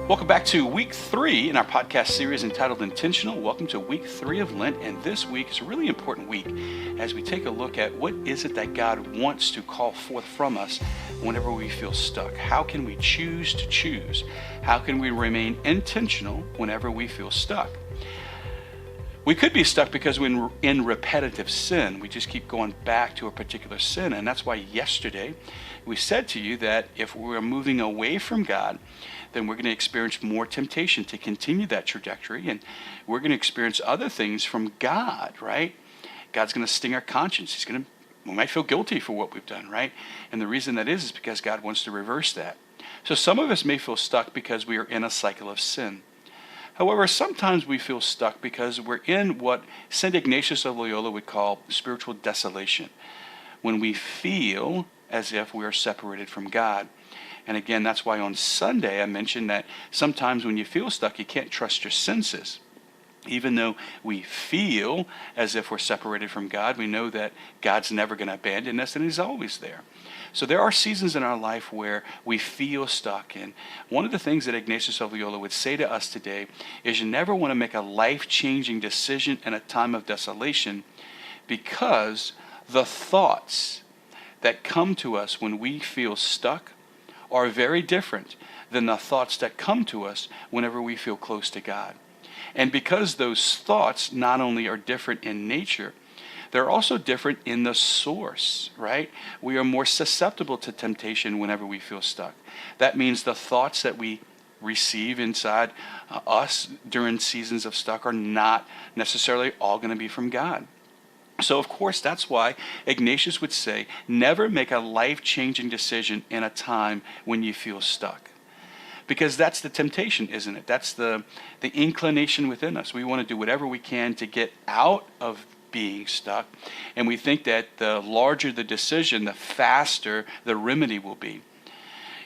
Welcome back to week 3 in our podcast series entitled Intentional. Welcome to week 3 of Lent, and this week is a really important week as we take a look at what is it that God wants to call forth from us whenever we feel stuck. How can we choose to choose? How can we remain intentional whenever we feel stuck? We could be stuck because we're in repetitive sin. We just keep going back to a particular sin, and that's why yesterday we said to you that if we're moving away from God, then we're going to experience more temptation to continue that trajectory, and we're going to experience other things from God, right? God's going to sting our conscience. We might feel guilty for what we've done, right? And the reason that is because God wants to reverse that. So some of us may feel stuck because we are in a cycle of sin. However, sometimes we feel stuck because we're in what St. Ignatius of Loyola would call spiritual desolation, when we feel as if we are separated from God. And again, that's why on Sunday I mentioned that sometimes when you feel stuck, you can't trust your senses. Even though we feel as if we're separated from God, we know that God's never going to abandon us and He's always there. So there are seasons in our life where we feel stuck. And one of the things that Ignatius of Loyola would say to us today is you never want to make a life-changing decision in a time of desolation, because the thoughts that come to us when we feel stuck are very different than the thoughts that come to us whenever we feel close to God. And because those thoughts not only are different in nature, they're also different in the source, right? We are more susceptible to temptation whenever we feel stuck. That means the thoughts that we receive inside us during seasons of stuck are not necessarily all going to be from God. So, of course, that's why Ignatius would say, never make a life-changing decision in a time when you feel stuck. Because that's the temptation, isn't it? That's the inclination within us. We want to do whatever we can to get out of being stuck. And we think that the larger the decision, the faster the remedy will be.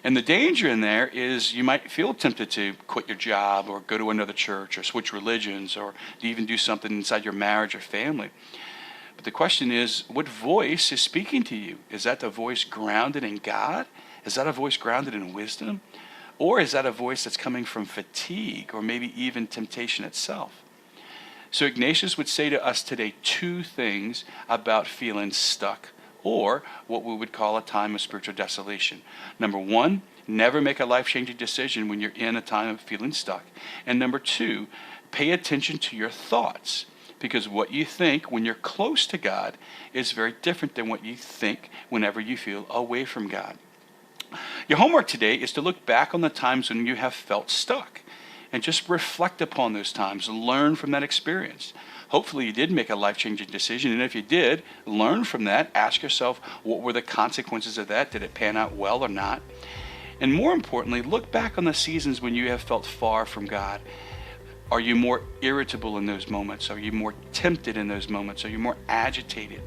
And the danger in there is you might feel tempted to quit your job or go to another church or switch religions or to even do something inside your marriage or family. But the question is, what voice is speaking to you? Is that the voice grounded in God? Is that a voice grounded in wisdom? Or is that a voice that's coming from fatigue or maybe even temptation itself? So Ignatius would say to us today 2 things about feeling stuck, or what we would call a time of spiritual desolation. Number 1, never make a life-changing decision when you're in a time of feeling stuck. And number 2, pay attention to your thoughts, because what you think when you're close to God is very different than what you think whenever you feel away from God. Your homework today is to look back on the times when you have felt stuck and just reflect upon those times and learn from that experience. Hopefully you did make a life-changing decision, and if you did, learn from that. Ask yourself, what were the consequences of that? Did it pan out well or not? And more importantly, look back on the seasons when you have felt far from God. Are you more irritable in those moments? Are you more tempted in those moments? Are you more agitated?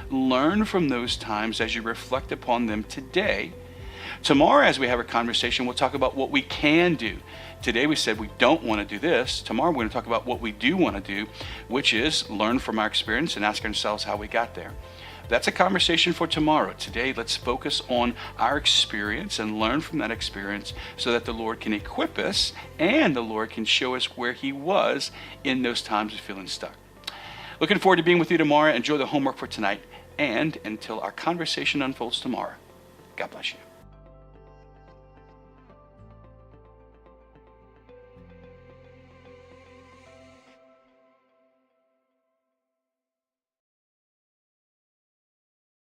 Learn from those times as you reflect upon them today. Tomorrow, as we have a conversation, we'll talk about what we can do. Today we said we don't want to do this. Tomorrow we're going to talk about what we do want to do, which is learn from our experience and ask ourselves how we got there. That's a conversation for tomorrow. Today, let's focus on our experience and learn from that experience so that the Lord can equip us and the Lord can show us where He was in those times of feeling stuck. Looking forward to being with you tomorrow. Enjoy the homework for tonight. And until our conversation unfolds tomorrow, God bless you.